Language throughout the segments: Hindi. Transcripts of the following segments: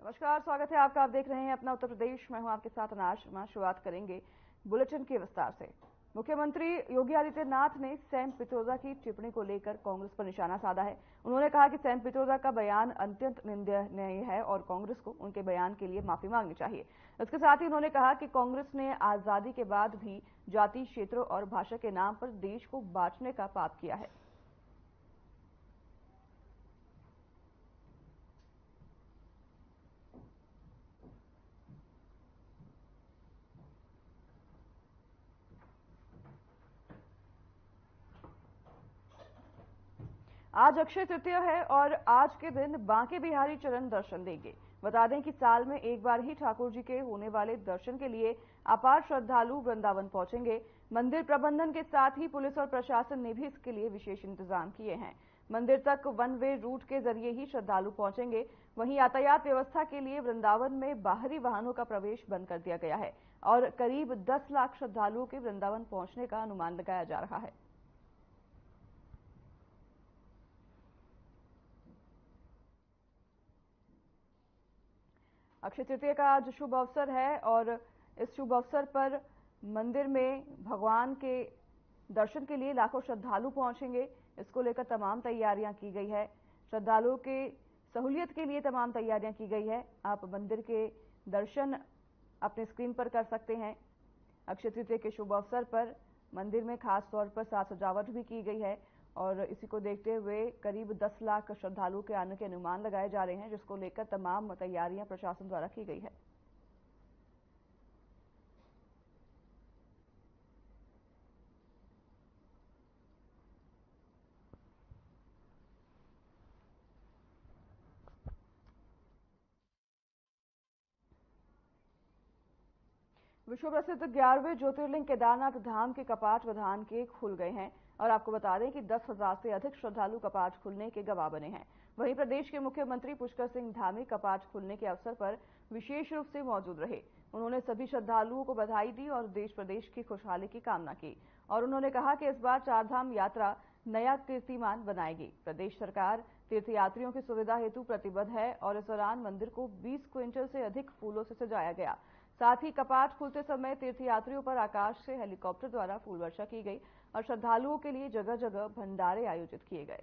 नमस्कार, स्वागत है आपका। आप देख रहे हैं अपना उत्तर प्रदेश। मैं हूं आपके साथ अनाज शर्मा। शुरुआत करेंगे बुलेटिन के विस्तार से। मुख्यमंत्री योगी आदित्यनाथ ने सैम पित्रोदा की टिप्पणी को लेकर कांग्रेस पर निशाना साधा है। उन्होंने कहा कि सैम पित्रोदा का बयान अत्यंत निंदनीय है और कांग्रेस को उनके बयान के लिए माफी मांगनी चाहिए। इसके साथ ही उन्होंने कहा कि कांग्रेस ने आजादी के बाद भी जाति, क्षेत्रों और भाषा के नाम पर देश को बांटने का पाप किया है। आज अक्षय तृतीया है और आज के दिन बांके बिहारी चरण दर्शन देंगे। बता दें कि साल में एक बार ही ठाकुर जी के होने वाले दर्शन के लिए अपार श्रद्धालु वृंदावन पहुंचेंगे। मंदिर प्रबंधन के साथ ही पुलिस और प्रशासन ने भी इसके लिए विशेष इंतजाम किए हैं। मंदिर तक वन वे रूट के जरिए ही श्रद्धालु पहुंचेंगे। वहीं यातायात व्यवस्था के लिए वृंदावन में बाहरी वाहनों का प्रवेश बंद कर दिया गया है और करीब 10 लाख श्रद्धालुओं के वृंदावन पहुंचने का अनुमान लगाया जा रहा है। अक्षय तृतीया का आज शुभ अवसर है और इस शुभ अवसर पर मंदिर में भगवान के दर्शन के लिए लाखों श्रद्धालु पहुंचेंगे। इसको लेकर तमाम तैयारियां की गई है। श्रद्धालुओं के सहूलियत के लिए तमाम तैयारियां की गई है। आप मंदिर के दर्शन अपने स्क्रीन पर कर सकते हैं। अक्षय तृतीया के शुभ अवसर पर मंदिर में खास तौर पर साज सजावट भी की गई है और इसी को देखते हुए करीब 10 लाख श्रद्धालुओं के आने के अनुमान लगाए जा रहे हैं, जिसको लेकर तमाम तैयारियां प्रशासन द्वारा की गई है। विश्व प्रसिद्ध 11वें ज्योतिर्लिंग केदारनाथ धाम के कपाट बधान के खुल गए हैं और आपको बता दें कि 10,000 से अधिक श्रद्धालु कपाट खुलने के गवाह बने हैं। वहीं प्रदेश के मुख्यमंत्री पुष्कर सिंह धामी कपाट खुलने के अवसर पर विशेष रूप से मौजूद रहे। उन्होंने सभी श्रद्धालुओं को बधाई दी और देश प्रदेश की खुशहाली की कामना की और उन्होंने कहा कि इस बार चारधाम यात्रा नया कीर्तिमान बनाएगी। प्रदेश सरकार तीर्थयात्रियों की सुविधा हेतु प्रतिबद्ध है और इस दौरान मंदिर को 20 क्विंटल से अधिक फूलों से सजाया गया। साथ ही कपाट खुलते समय तीर्थयात्रियों पर आकाश से हेलीकॉप्टर द्वारा फूल वर्षा की गई और श्रद्धालुओं के लिए जगह जगह भंडारे आयोजित किए गए।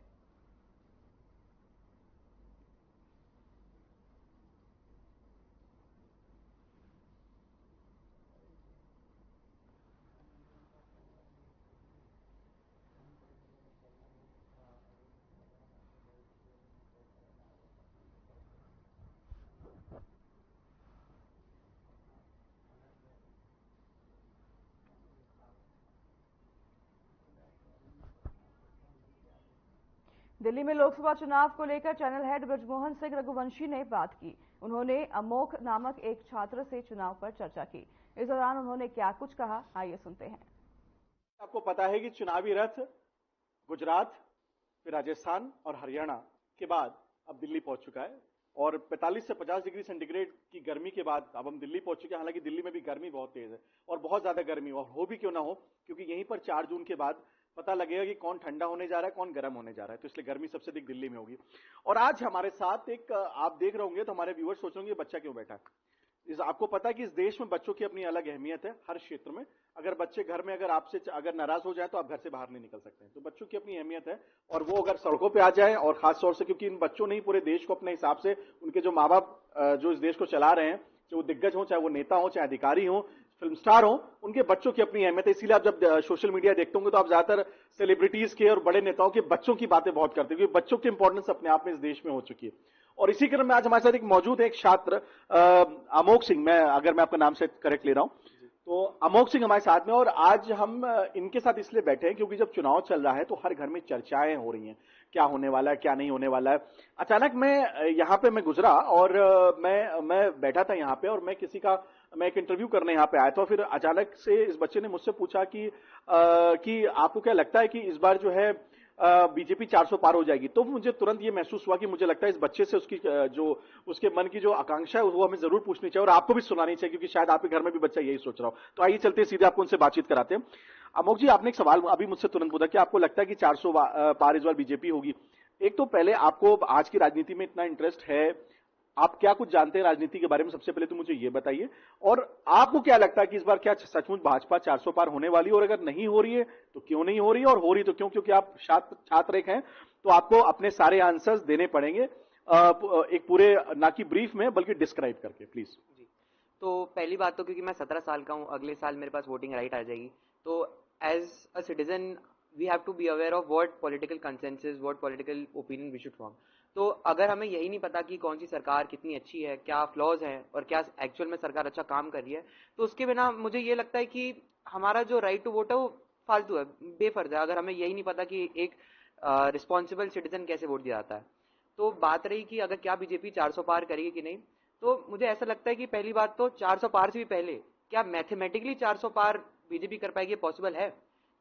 दिल्ली में लोकसभा चुनाव को लेकर चैनल हेड ब्रजमोहन सिंह रघुवंशी ने बात की। उन्होंने अमोक नामक एक छात्र से चुनाव पर चर्चा की। इस दौरान उन्होंने क्या कुछ कहा, आइए सुनते हैं। आपको पता है कि चुनावी रथ गुजरात, फिर राजस्थान और हरियाणा के बाद अब दिल्ली पहुंच चुका है और 45 से 50 डिग्री सेंटीग्रेड की गर्मी के बाद अब हम दिल्ली पहुंच चुके हैं। हालांकि दिल्ली में भी गर्मी बहुत तेज है और बहुत ज्यादा गर्मी और हो भी क्यों ना हो, क्योंकि यहीं पर 4 जून के बाद पता लगेगा कि कौन ठंडा होने जा रहा है, कौन गर्म होने जा रहा है। तो इसलिए गर्मी सबसे अधिक दिल्ली में होगी। और आज हमारे साथ एक आप देख रहे होंगे तो हमारे व्यूअर्स सोच रहे होंगे बच्चा क्यों बैठा है। आपको पता है कि इस देश में बच्चों की अपनी अलग अहमियत है हर क्षेत्र में। अगर बच्चे घर में अगर आपसे अगर नाराज हो जाए तो आप घर से बाहर नहीं निकल सकते हैं। तो बच्चों की अपनी अहमियत है और वो अगर सड़कों पे आ जाए और खास तौर से क्योंकि इन बच्चों ने ही पूरे देश को अपने हिसाब से, उनके जो माँ बाप जो इस देश को चला रहे हैं, चाहे वो दिग्गज हो, चाहे वो नेता हो, चाहे अधिकारी हो, फिल्म स्टार हो, उनके बच्चों की अपनी अहमियत है। इसीलिए आप जब सोशल मीडिया देखते होंगे तो आप ज्यादातर सेलिब्रिटीज के और बड़े नेताओं के बच्चों की बातें बहुत करते हैं, क्योंकि बच्चों की इंपॉर्टेंस अपने आप में इस देश में हो चुकी है। और इसी क्रम में आज हमारे साथ एक मौजूद है एक छात्र अमोक सिंह, अगर मैं आपका नाम से करेक्ट ले रहा हूं तो अमोक सिंह हमारे साथ में। और आज हम इनके साथ इसलिए बैठे हैं क्योंकि जब चुनाव चल रहा है तो हर घर में चर्चाएं हो रही हैं, क्या होने वाला है, क्या नहीं होने वाला है। अचानक मैं यहाँ पे मैं गुजरा और मैं बैठा था यहाँ पे और मैं एक इंटरव्यू करने यहाँ पे आया था। फिर अचानक से इस बच्चे ने मुझसे पूछा कि आपको क्या लगता है कि इस बार जो है बीजेपी 400 पार हो जाएगी। तो मुझे तुरंत ये महसूस हुआ कि मुझे लगता है इस बच्चे से उसके मन की जो आकांक्षा है वो हमें जरूर पूछनी चाहिए और आपको भी सुनानी चाहिए, क्योंकि शायद आपके घर में भी बच्चा यही सोच रहा हो। तो आइए चलते सीधे आपको उनसे बातचीत कराते हैं। अमोक जी, आपने एक सवाल अभी मुझसे तुरंत पूछा कि आपको लगता है कि 400 पार इस बार बीजेपी होगी। एक तो पहले आपको आज की राजनीति में इतना इंटरेस्ट है, आप क्या कुछ जानते हैं राजनीति के बारे में, सबसे पहले तो मुझे ये बताइए। और आपको क्या लगता है कि इस बार क्या सचमुच भाजपा 400 पार होने वाली है, और अगर नहीं हो रही है तो क्यों नहीं हो रही है, और हो रही तो क्यों? क्योंकि आप छात्र एक हैं, तो आपको अपने सारे आंसर्स देने पड़ेंगे एक पूरे, ना कि ब्रीफ में बल्कि डिस्क्राइब करके, प्लीज। जी, तो पहली बात तो क्योंकि मैं 17 साल का हूँ, अगले साल मेरे पास वोटिंग राइट आ जाएगी, तो as a citizen we have to be aware of what political consensus, what political opinion we should form. तो अगर हमें यही नहीं पता कि कौन सी सरकार कितनी अच्छी है, क्या फ्लॉज हैं और क्या एक्चुअल में सरकार अच्छा काम कर रही है, तो उसके बिना मुझे ये लगता है कि हमारा जो राइट टू वोट है वो फालतू है, बेफर्ज है, अगर हमें यही नहीं पता कि एक रिस्पॉन्सिबल सिटीजन कैसे वोट दिया जाता है। तो बात रही कि अगर क्या बीजेपी 400 पार करेगी कि नहीं, तो मुझे ऐसा लगता है कि पहली बात तो 400 पार से भी पहले क्या मैथमेटिकली 400 पार बीजेपी कर पाएगी, पॉसिबल है?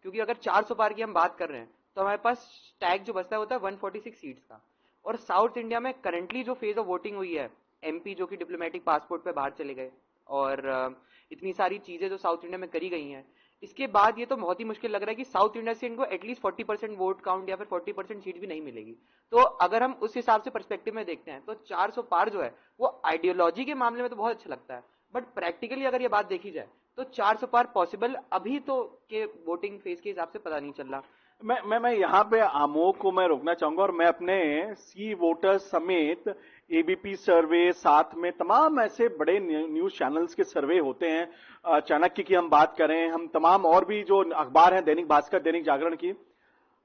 क्योंकि अगर 400 पार की हम बात कर रहे हैं तो हमारे पास टैग जो बचता है होता है 146 सीट्स का, और साउथ इंडिया में करंटली जो फेज ऑफ वोटिंग हुई है, एमपी जो कि डिप्लोमेटिक पासपोर्ट पे बाहर चले गए, और इतनी सारी चीजें जो साउथ इंडिया में करी गई हैं, इसके बाद ये तो बहुत ही मुश्किल लग रहा है कि साउथ इंडिया से इनको एटलीस्ट 40% वोट काउंट या फिर 40% सीट भी नहीं मिलेगी। तो अगर हम उस हिसाब से पर्सपेक्टिव में देखते हैं तो 400 पार जो है वो आइडियोलॉजी के मामले में तो बहुत अच्छा लगता है, बट प्रैक्टिकली अगर ये बात देखी जाए तो 400 पार पॉसिबल अभी तो के वोटिंग फेज के हिसाब से पता नहीं चल रहा। मैं यहाँ पे आमोद को मैं रोकना चाहूंगा, और मैं अपने सी वोटर्स समेत एबीपी सर्वे, साथ में तमाम ऐसे बड़े न्यूज चैनल्स के सर्वे होते हैं, चाणक्य की हम बात करें, हम तमाम और भी जो अखबार हैं, दैनिक भास्कर, दैनिक जागरण की,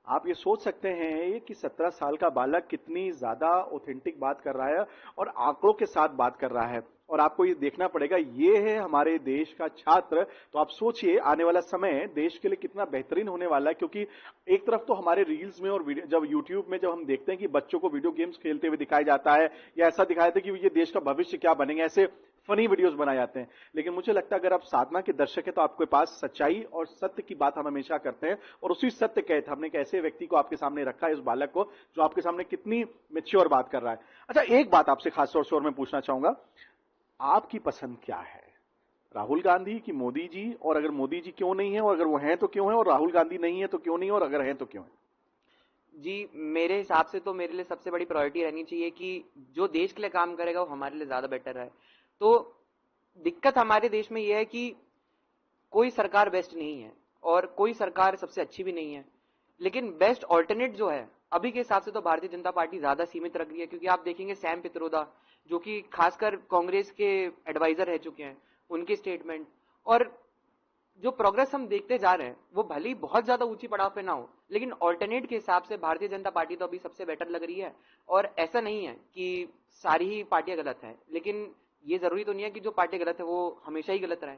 आप ये सोच सकते हैं कि 17 साल का बालक कितनी ज्यादा ऑथेंटिक बात कर रहा है और आंकड़ों के साथ बात कर रहा है। और आपको ये देखना पड़ेगा, ये है हमारे देश का छात्र। तो आप सोचिए आने वाला समय देश के लिए कितना बेहतरीन होने वाला है, क्योंकि एक तरफ तो हमारे रील्स में और जब यूट्यूब में जब हम देखते हैं कि बच्चों को वीडियो गेम्स खेलते हुए दिखाया जाता है, या ऐसा दिखाया जाता है कि ये देश का भविष्य क्या बनेंगे, ऐसे फनी वीडियोस बनाए जाते हैं। लेकिन मुझे लगता है अगर आप साधना के दर्शक हैं तो आपके पास सच्चाई और सत्य की बात हम हमेशा करते हैं, और उसी सत्य के तहत हमने एक ऐसे व्यक्ति को आपके सामने रखा है, इस बालक को, जो आपके सामने कितनी मैच्योर बात कर रहा है। अच्छा, एक बात आपसे खास तौर से और मैं पूछना चाहूंगा, आपकी पसंद क्या है, राहुल गांधी की मोदी जी? और अगर मोदी जी क्यों नहीं है, और अगर वो हैं तो क्यों है, और राहुल गांधी नहीं है तो क्यों नहीं है, और अगर हैं तो क्यों है? जी, मेरे हिसाब से तो मेरे लिए सबसे बड़ी प्रायोरिटी रहनी चाहिए कि जो देश के लिए काम करेगा वो हमारे लिए ज्यादा बेटर है। तो दिक्कत हमारे देश में यह है कि कोई सरकार बेस्ट नहीं है और कोई सरकार सबसे अच्छी भी नहीं है, लेकिन बेस्ट ऑल्टरनेट जो है अभी के हिसाब से तो भारतीय जनता पार्टी ज्यादा सीमित रख रही है। क्योंकि आप देखेंगे सैम पित्रोदा जो कि खासकर कांग्रेस के एडवाइजर रह चुके हैं, उनके स्टेटमेंट और जो प्रोग्रेस हम देखते जा रहे हैं वो भले ही बहुत ज्यादा ऊंची पड़ाव पे ना हो, लेकिन ऑल्टरनेट के हिसाब से भारतीय जनता पार्टी तो अभी सबसे बेटर लग रही है। और ऐसा नहीं है कि सारी ही पार्टियां गलत हैं, लेकिन ये जरूरी तो नहीं है कि जो पार्टी गलत है वो हमेशा ही गलत रहे।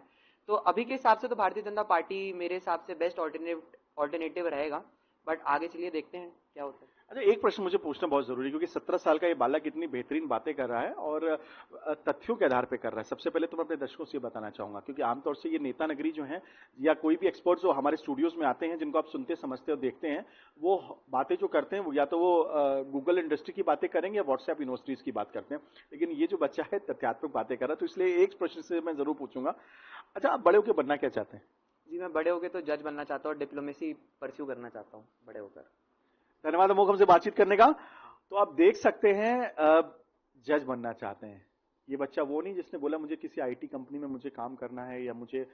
तो अभी के हिसाब से तो भारतीय जनता पार्टी मेरे हिसाब से बेस्ट ऑल्टरनेटिव रहेगा, बट आगे चलिए देखते हैं क्या होता है। अच्छा, एक प्रश्न मुझे पूछना बहुत जरूरी है, क्योंकि 17 साल का ये बालक इतनी बेहतरीन बातें कर रहा है और तथ्यों के आधार पर कर रहा है। सबसे पहले तो मैं अपने दर्शकों से बताना चाहूंगा, क्योंकि आमतौर से ये नेता नगरी जो है, या कोई भी एक्सपर्ट जो हमारे स्टूडियोज में आते हैं, जिनको आप सुनते समझते और देखते हैं, वो बातें जो करते हैं वो या तो वो गूगल इंडस्ट्री की बातें करेंगे या व्हाट्सएप यूनिवर्सिटीज की बात करते हैं, लेकिन ये जो बच्चा है तथ्यात्मक बातें कर रहा है। तो इसलिए एक प्रश्न से मैं जरूर पूछूंगा, अच्छा आप बड़े होकर बनना क्या चाहते हैं? जी, मैं बड़े होकर तो जज बनना चाहता हूँ और डिप्लोमेसी परस्यू करना चाहता हूँ बड़े होकर। धन्यवाद अमोघ हमसे बातचीत करने का। तो आप देख सकते हैं, जज बनना चाहते हैं। ये बच्चा वो नहीं जिसने बोला मुझे किसी आईटी कंपनी में मुझे काम करना है, या मुझे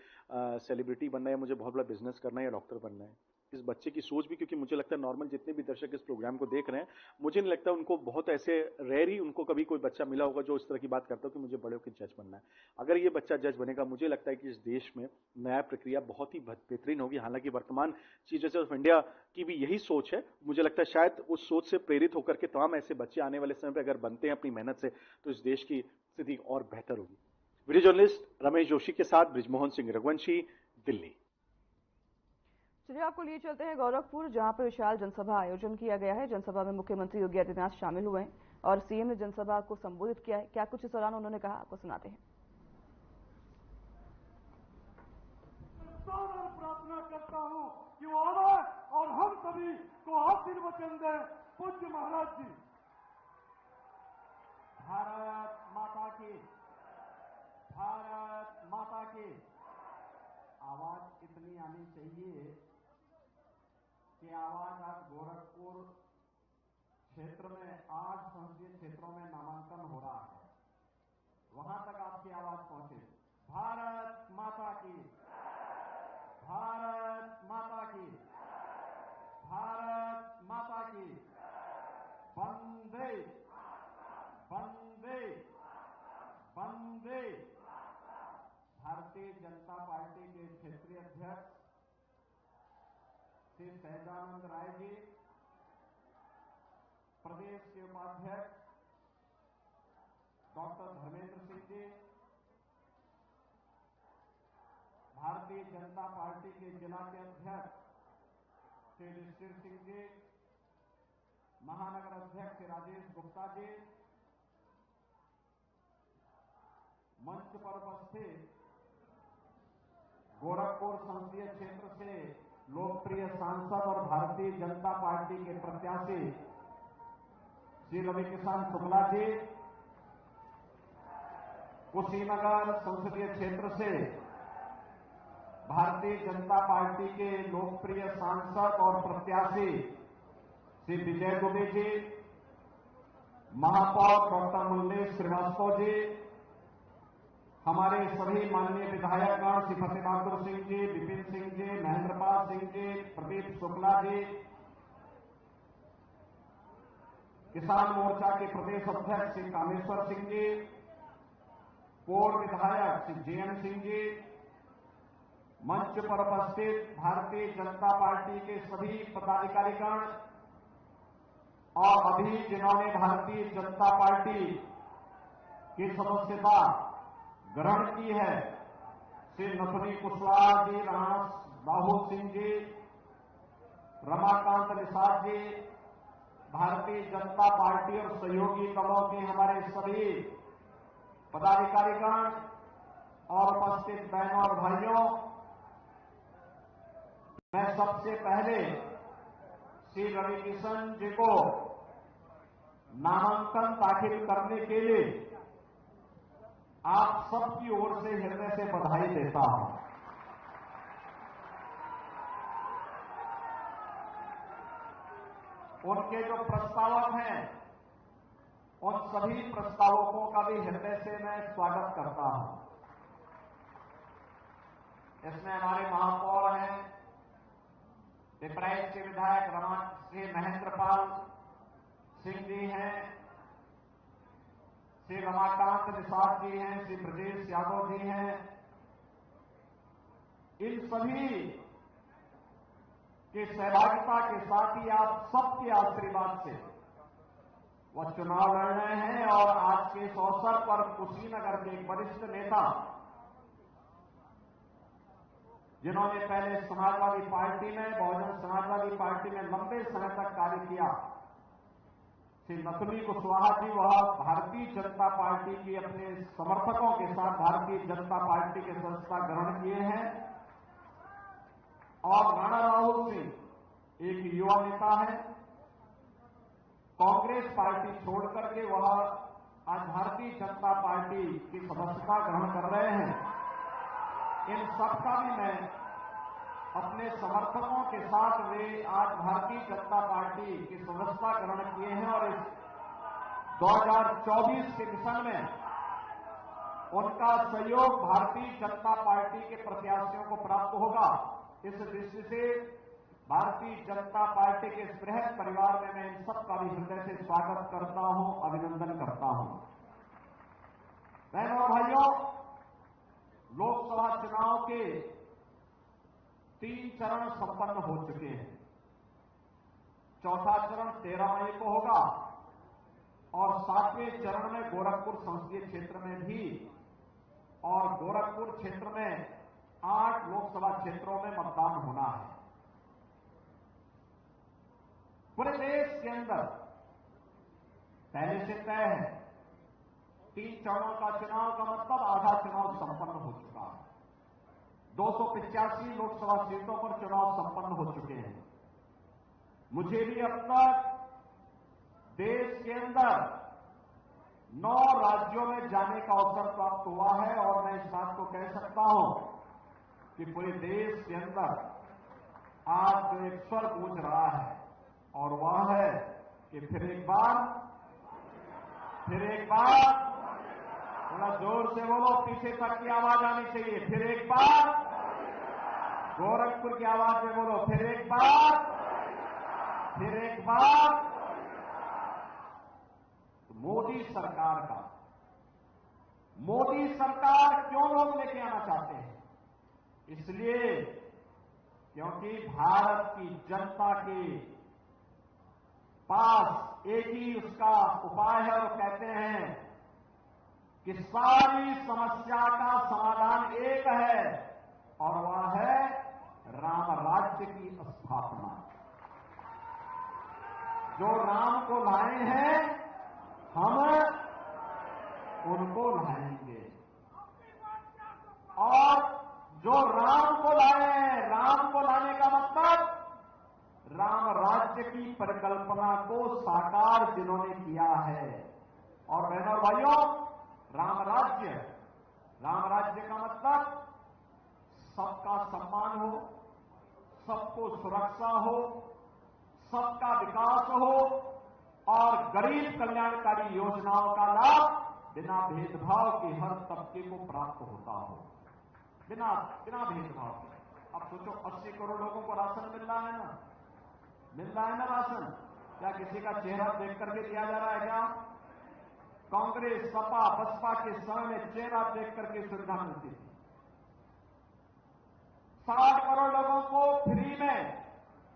सेलिब्रिटी बनना है, या मुझे बहुत बड़ा बिजनेस करना है, या डॉक्टर बनना है। इस बच्चे की सोच भी, क्योंकि मुझे लगता है नॉर्मल जितने भी दर्शक इस प्रोग्राम को देख रहे हैं, मुझे नहीं लगता उनको बहुत ऐसे रेयर ही उनको कभी कोई बच्चा मिला होगा जो इस तरह की बात करता हो कि मुझे बड़े होकर जज बनना है। अगर ये बच्चा जज बनेगा, मुझे लगता है कि इस देश में न्याय प्रक्रिया बहुत ही बेहतरीन होगी। हालांकि वर्तमान चीफ जस्टिस ऑफ इंडिया की भी यही सोच है। मुझे लगता है शायद उस सोच से प्रेरित होकर के तमाम ऐसे बच्चे आने वाले समय पर अगर बनते हैं अपनी मेहनत से, तो इस देश की स्थिति और बेहतर होगी। वीडियो जर्नलिस्ट रमेश जोशी के साथ ब्रिजमोहन सिंह रघुवंशी, दिल्ली। चलिए आपको लिए चलते हैं गोरखपुर, जहां पर विशाल जनसभा आयोजन किया गया है। जनसभा में मुख्यमंत्री योगी आदित्यनाथ शामिल हुए हैं और सीएम ने जनसभा को संबोधित किया है। क्या कुछ इस दौरान उन्होंने कहा, आपको सुनाते हैं। प्रार्थना करता हूं कि वो आवे और हम सभी को आशीर्वचन दे। पूज्य महाराज जी। भारत माता की, भारत माता की। आवाज इतनी आनी चाहिए कि आवाज आज गोरखपुर क्षेत्र में 8 संसदीय क्षेत्रों में नामांकन हो रहा है। वहां तक आपकी आवाज पहुंचे। भारत माता की, भारत माता की, भारत माता की, वंदे वंदे वंदे। भारतीय जनता पार्टी के क्षेत्रीय अध्यक्ष श्री सहजानंद राय जी, प्रदेश के उपाध्यक्ष डॉक्टर धर्मेंद्र सिंह जी, भारतीय जनता पार्टी के जिला के अध्यक्ष श्री ऋषिर सिंह जी, महानगर अध्यक्ष श्री राजेश गुप्ता जी, मंच पर उपस्थित गोरखपुर संसदीय क्षेत्र से लोकप्रिय सांसद और भारतीय जनता पार्टी के प्रत्याशी श्री रविकिशन शुक्ला जी, कुशीनगर संसदीय क्षेत्र से भारतीय जनता पार्टी के लोकप्रिय सांसद और प्रत्याशी श्री विजय दुबे जी, महापौर डॉक्टर मुल्लेश श्रीवास्तव जी, हमारे सभी माननीय विधायकगण श्री फतेह बहादुर सिंह जी, विपिन सिंह जी, महेंद्रपाल सिंह जी, प्रदीप शुक्ला जी, किसान मोर्चा के प्रदेश अध्यक्ष श्री कामेश्वर सिंह जी, पूर्व विधायक श्री जेएम सिंह जी, मंच पर उपस्थित भारतीय जनता पार्टी के सभी पदाधिकारीगण और अभी जिन्होंने भारतीय जनता पार्टी की सदस्यता ग्रहण की है, श्री नथुनी कुशवाहा जी, राणा राहुल सिंह जी, रमाकांत निषाद जी, भारतीय जनता पार्टी और सहयोगी दलों के हमारे सभी पदाधिकारीगण और उपस्थित बहनों और भाइयों, मैं सबसे पहले श्री रविकिशन जी को नामांकन दाखिल करने के लिए आप सबकी ओर से हृदय से बधाई देता हूं। उनके जो प्रस्तावक हैं, उन सभी प्रस्तावकों का भी हृदय से मैं स्वागत करता हूं। इसमें हमारे महापौर हैं, पिपराइच के विधायक श्री महेंद्रपाल सिंह जी हैं, श्री रमाकांत निषाद जी हैं, श्री ब्रजेश यादव जी हैं। इन सभी की सहभागिता के साथ ही आप सबके आशीर्वाद से वह चुनाव लड़ रहे हैं और आज के इस अवसर पर कुशीनगर के एक वरिष्ठ नेता, जिन्होंने पहले समाजवादी पार्टी में, बहुजन समाजवादी पार्टी में लंबे समय तक कार्य किया, श्री नथुनी कुशवाहा जी, वह भारतीय जनता पार्टी की अपने समर्थकों के साथ भारतीय जनता पार्टी के सदस्यता ग्रहण किए हैं। और राणा राहुल सिंह एक युवा नेता है, कांग्रेस पार्टी छोड़कर के वह आज भारतीय जनता पार्टी की सदस्यता ग्रहण कर रहे हैं। इन सबका भी मैं अपने समर्थकों के साथ वे आज भारतीय जनता पार्टी की सदस्यता ग्रहण किए हैं और इस 2024 के मिशन में उनका सहयोग भारतीय जनता पार्टी के प्रत्याशियों को प्राप्त होगा। इस दृष्टि से भारतीय जनता पार्टी के इस बृहद परिवार में मैं इन सबका भी हृदय से स्वागत करता हूं, अभिनंदन करता हूं। बहनों और भाइयों, लोकसभा चुनाव के 3 चरण संपन्न हो चुके हैं। चौथा चरण 13 मई को होगा और 7वें चरण में गोरखपुर संसदीय क्षेत्र में भी, और गोरखपुर क्षेत्र में 8 लोकसभा क्षेत्रों में मतदान होना है। पूरे देश के अंदर पहले से तय है 3 चरणों का चुनाव का मतलब आधा चुनाव संपन्न हो चुका है। 285 लोकसभा सीटों पर चुनाव संपन्न हो चुके हैं। मुझे भी अब तक देश के अंदर 9 राज्यों में जाने का अवसर प्राप्त हुआ है और मैं इस बात को कह सकता हूं कि पूरे देश के अंदर आज जो एक स्वर गूंज रहा है और वह है कि फिर एक बार थोड़ा जोर से बोलो, पीछे तक की आवाज आनी चाहिए। फिर एक बार गोरखपुर की आवाज में बोलो, फिर एक बार, फिर एक बार। तो मोदी सरकार क्यों लोग लेके आना चाहते हैं? इसलिए क्योंकि भारत की जनता के पास एक ही उसका उपाय है, वो कहते हैं कि सारी समस्या का समाधान एक है और वह है राम राज्य की स्थापना। जो राम को लाए हैं हम उनको लाएंगे, और जो राम को लाए हैं, राम को लाने का मतलब राम राज्य की परिकल्पना को साकार जिन्होंने किया है। और बहनों और भाइयों, राम राज्य का मतलब सबका सम्मान हो, सबको सुरक्षा हो, सबका विकास हो और गरीब कल्याणकारी योजनाओं का लाभ बिना भेदभाव के हर तबके को प्राप्त होता हो, बिना भेदभाव के। अब सोचो, 80 करोड़ लोगों को राशन मिल रहा है ना, राशन? क्या किसी का चेहरा देख करके दिया जा रहा है क्या? कांग्रेस, सपा, बसपा के समय में चेहरा देख करके सुविधा मिलती थी। 60 करोड़ लोगों को फ्री में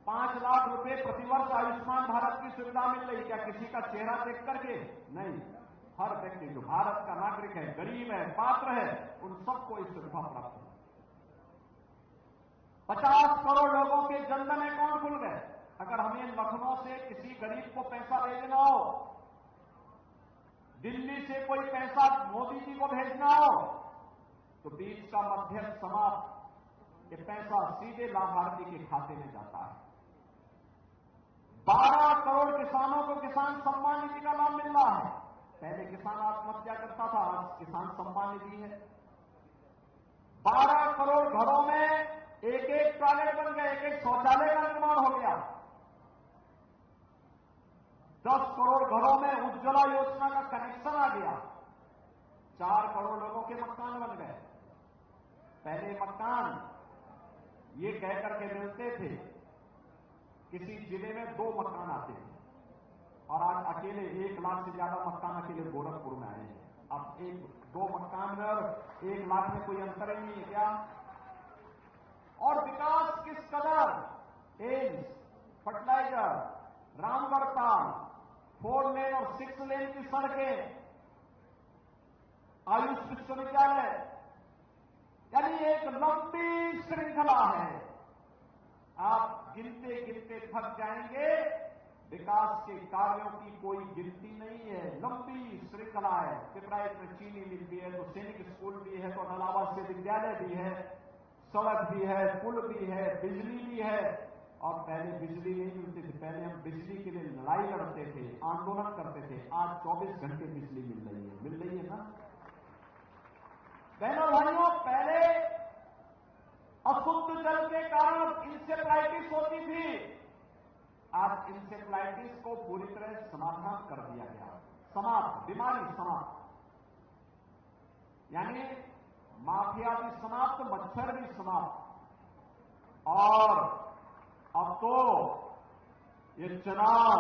5 लाख रुपए प्रतिवर्ष आयुष्मान भारत की सुविधा मिल रही। क्या किसी का चेहरा देख करके? नहीं, हर व्यक्ति जो भारत का नागरिक है, गरीब है, पात्र है, उन सबको इस सुविधा प्राप्त हो। 50 करोड़ लोगों के जनधन अकाउंट खुल गए। अगर हमें लखनऊ से किसी गरीब को पैसा भेजना हो, दिल्ली से कोई पैसा मोदी जी को भेजना हो, तो बीच का मध्यम समाप्त, ये पैसा सीधे लाभार्थी के खाते में जाता है। 12 करोड़ किसानों को किसान सम्मान निधि का लाभ मिल रहा है। पहले किसान आत्महत्या करता था, आज किसान सम्मान निधि है। 12 करोड़ घरों में एक टॉयलेट बन गए, एक शौचालय का निर्माण हो गया। 10 करोड़ घरों में उज्ज्वला योजना का कनेक्शन आ गया। 4 करोड़ लोगों के मकान बन गए। पहले मकान ये कहकर के मिलते थे, किसी जिले में 2 मकान आते थे, और आज अकेले 1 लाख से ज्यादा मकान अकेले गोरखपुर में आए हैं। अब 1-2 मकान में और 1 लाख में कोई अंतर ही नहीं है क्या? और विकास किस कदर, एम्स, फर्टिलाइजर, रामगढ़ताल, 4 लेन और 6 लेन की सड़कें, आयुष विश्वविद्यालय, यानी एक लंबी श्रृंखला है। आप गिनते गिनते थक जाएंगे, विकास के कार्यों की कोई गिनती नहीं है, लंबी श्रृंखला है। पिपराइच में चीनी मिल भी है, तो सैनिक स्कूल भी है, तो अलावा से विद्यालय भी है, सड़क भी है, पुल भी है, बिजली भी है। और पहले बिजली नहीं मिलती थी, पहले हम बिजली के लिए लड़ाई लड़ते थे, आंदोलन करते थे। आज 24 घंटे बिजली मिल रही है ना बहनों भाइयों। पहले अशुद्ध जल के कारण इंसेफ्लाइटिस होती थी, आज इंसेफ्लाइटिस को पूरी तरह समाधान कर दिया गया, समाप्त, बीमारी समाप्त, यानी माफिया भी समाप्त, मच्छर भी समाप्त। और अब तो ये चुनाव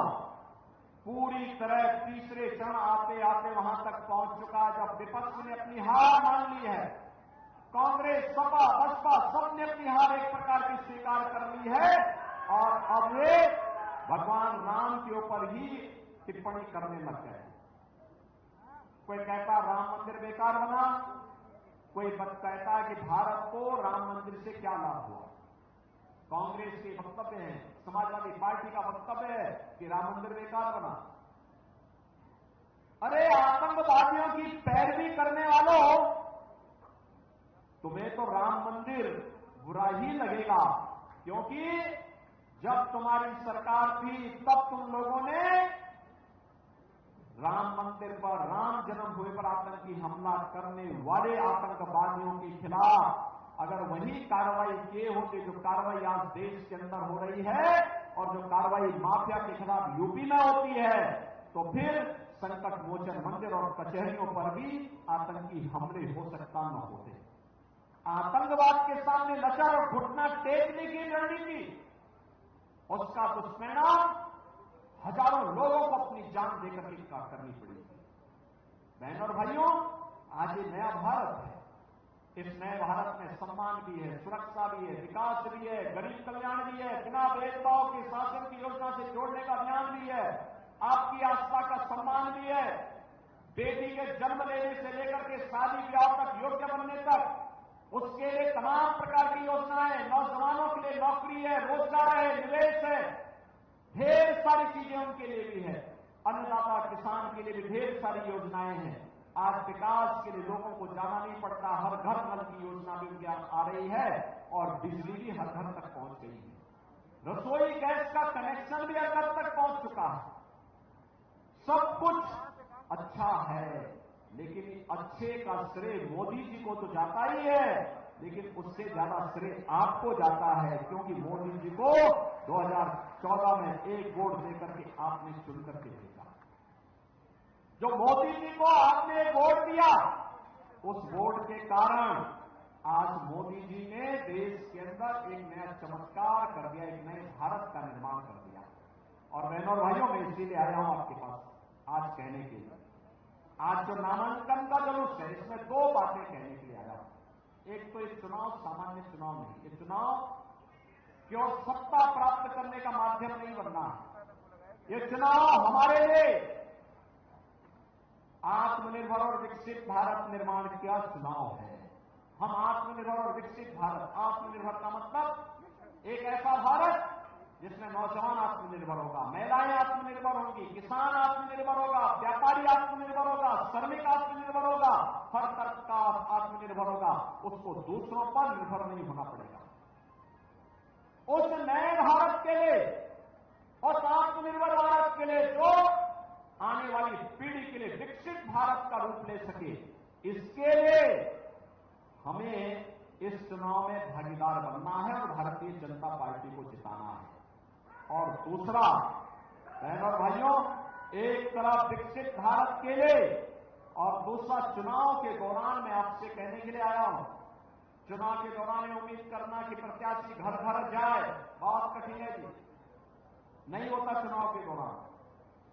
पूरी तरह तीसरे चरण आते आते वहां तक पहुंच चुका है, जब विपक्ष ने अपनी हार मान ली है। कांग्रेस, सपा, बसपा सबने अपनी हार एक प्रकार की स्वीकार कर ली है, और अब वे भगवान राम के ऊपर ही टिप्पणी करने लग गए। कोई कहता राम मंदिर बेकार बना, कोई कहता कि भारत को राम मंदिर से क्या लाभ हुआ। कांग्रेस के वक्तव्य है, समाजवादी पार्टी का वक्तव्य है कि राम मंदिर बेकार बना। अरे आतंकवादियों की पैरवी करने वालों, तुम्हें तो राम मंदिर बुरा ही लगेगा, क्योंकि जब तुम्हारी सरकार थी तब तुम लोगों ने राम मंदिर पर, राम जन्मभूमि पर आतंकी हमला करने वाले आतंकवादियों के खिलाफ अगर वही कार्रवाई किए होते जो कार्रवाई आज देश के अंदर हो रही है, और जो कार्रवाई माफिया के खिलाफ यूपी में होती है, तो फिर संकट मोचन मंदिर और कचहरियों पर भी आतंकी हमले हो सकता न होते। आतंकवाद के सामने लचर और घुटना टेकने की रणनीति, उसका दुष्परिणाम हजारों लोगों को अपनी जान देकर के करनी पड़ी। बहनों और भाइयों, आज ये नया भारत है। इस नए भारत में सम्मान भी है, सुरक्षा भी है, विकास भी है, गरीब कल्याण भी है, बिना भेदभाव के शासन की योजना से जोड़ने का अभियान भी है, आपकी आस्था का सम्मान भी है, बेटी के जन्म लेने से लेकर के शादी ब्याह तक योग्य बनने तक उसके लिए तमाम प्रकार की योजनाएं, नौजवानों के लिए नौकरी है, रोजगार है, निवेश है, ढेर सारी चीजें उनके लिए भी है। अन्नदाता किसान के लिए भी ढेर सारी योजनाएं हैं। आज विकास के लिए लोगों को जाना नहीं पड़ता, हर घर नल की योजना भी उनके आ रही है और बिजली भी हर घर तक पहुंच गई है। रसोई गैस का कनेक्शन भी हर घर तक पहुंच चुका है। सब कुछ अच्छा है, लेकिन अच्छे का श्रेय मोदी जी को तो जाता ही है, लेकिन उससे ज्यादा श्रेय आपको जाता है, क्योंकि मोदी जी को 2014 में एक वोट देकर के आपने चुन करके भेजा। जो मोदी जी को आपने वोट दिया, उस वोट के कारण आज मोदी जी ने देश के अंदर एक नया चमत्कार कर दिया, एक नए भारत का निर्माण कर दिया। और बहनों और भाइयों, मैं इसीलिए आया हूं आपके पास आज कहने के लिए। आज जो नामांकन का जुलूस है, इसमें दो बातें कहने के लिए आया हूं। एक तो ये चुनाव सामान्य चुनाव नहीं, ये चुनाव केवल सत्ता प्राप्त करने का माध्यम नहीं बनना है। ये चुनाव हमारे लिए आत्मनिर्भर और विकसित भारत निर्माण का चुनाव है। हम आत्मनिर्भर और विकसित भारत, आत्मनिर्भर का मतलब एक ऐसा भारत जिसमें नौजवान आत्मनिर्भर होगा, महिलाएं आत्मनिर्भर होंगी, किसान आत्मनिर्भर होगा, व्यापारी आत्मनिर्भर होगा, श्रमिक आत्मनिर्भर होगा, हर तरफ का आत्मनिर्भर होगा। उसको दूसरों पर निर्भर नहीं होना पड़ेगा। उस नए भारत के लिए, उस आत्मनिर्भर भारत के लिए जो आने वाली पीढ़ी के लिए विकसित भारत का रूप ले सके, इसके लिए हमें इस चुनाव में भागीदार बनना है और भारतीय जनता पार्टी को जिताना है। और दूसरा, बहनों और भाइयों, एक तरफ विकसित भारत के लिए और दूसरा चुनाव के दौरान मैं आपसे कहने के लिए आया हूं, चुनाव के दौरान उम्मीद करना कि प्रत्याशी घर घर जाए, बहुत कठिन है जी, नहीं होता चुनाव के दौरान,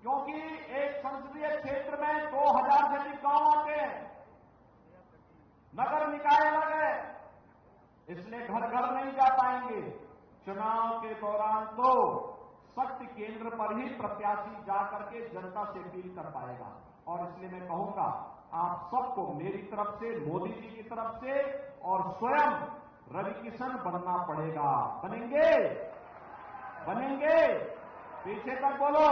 क्योंकि एक संसदीय क्षेत्र में 2000 से अधिक गांव आते हैं, नगर निकाय अलग है, इसलिए घर घर नहीं जा पाएंगे। चुनाव के दौरान तो शक्ति केंद्र पर ही प्रत्याशी जाकर के जनता से अपील कर पाएगा। और इसलिए मैं कहूंगा, आप सबको मेरी तरफ से, मोदी जी की तरफ से और स्वयं रविकिशन बनना पड़ेगा। बनेंगे? बनेंगे? पीछे तक बोलो,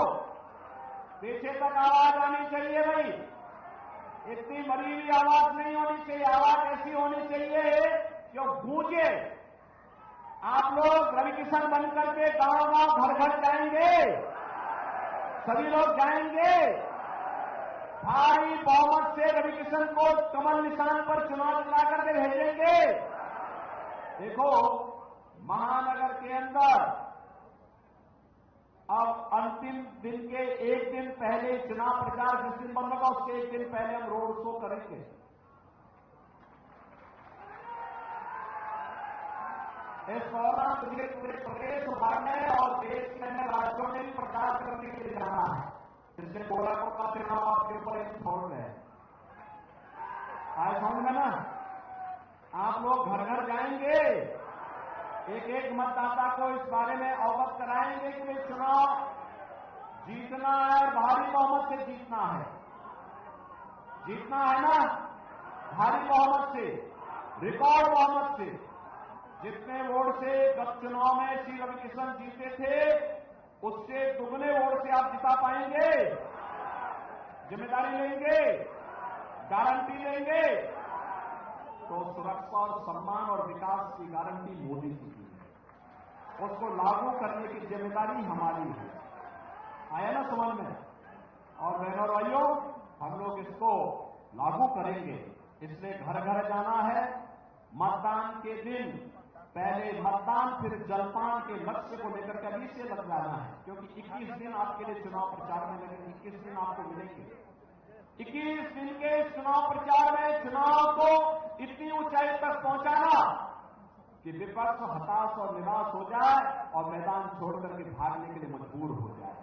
पीछे तक आवाज आनी चाहिए भाई। इतनी मरी हुई आवाज नहीं होनी चाहिए, आवाज ऐसी होनी चाहिए जो गूंजे। आप लोग रविकिशन बनकर के गांव गांव घर घर जाएंगे, सभी लोग जाएंगे, भारी बहुमत से रविकिशन को कमल निशान पर चुनाव दिला करके भेजेंगे। देखो, महानगर के अंदर अब अंतिम दिन के एक दिन पहले चुनाव प्रचार जिस दिन बंद होगा, उसके एक दिन पहले हम रोड शो करेंगे। इस दौरान पूरे प्रदेश उभारने और देश के अन्य राज्यों में भी प्रचार करने के लिए जाना है। इसलिए गोरखपुर का चुनाव आपके ऊपर एक छोड़ है, आज समझ में ना, आप लोग घर घर जाएंगे, एक एक मतदाता को इस बारे में अवगत कराएंगे कि चुनाव जीतना है और भारी बहुमत से जीतना है। जीतना है ना, भारी बहुमत से, रिकॉर्ड बहुमत से। जितने वोट से गत चुनाव में श्री रविकिशन जीते थे, उससे दुगने वोट से आप जिता पाएंगे। जिम्मेदारी लेंगे, गारंटी लेंगे, तो सुरक्षा और सम्मान और विकास की गारंटी मोदी जी की है, उसको लागू करने की जिम्मेदारी हमारी है। आया ना समझ में? और बहनों और भाइयों, हम लोग इसको लागू करेंगे, इसलिए घर घर जाना है। मतदान के दिन पहले मतदान फिर जलपान के लक्ष्य को लेकर के अभी से लग जाना है, क्योंकि 21 दिन आपके लिए चुनाव प्रचार में लगे, 21 दिन आपको मिलेंगे। 21 दिन के चुनाव प्रचार में चुनाव को इतनी ऊंचाई तक पहुंचाना कि विपक्ष हताश और निराश हो जाए और मैदान छोड़ करके भागने के लिए मजबूर हो जाए।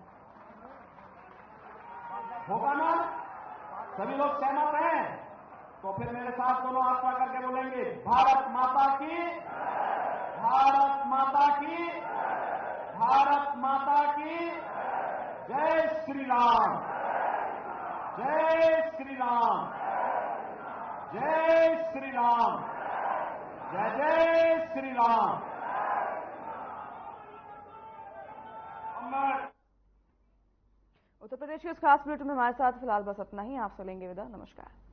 होगा ना? सभी लोग सहमत हैं? तो फिर मेरे साथ दोनों हाथ पकड़ करके बोलेंगे, भारत माता की, भारत माता की, भारत माता की, जय श्री राम, जय श्री राम, जय श्री राम, जय जय श्री राम। उत्तर प्रदेश के इस खास बुलेटिन में हमारे साथ फिलहाल बस इतना ही। आपसे लेंगे विदा। नमस्कार।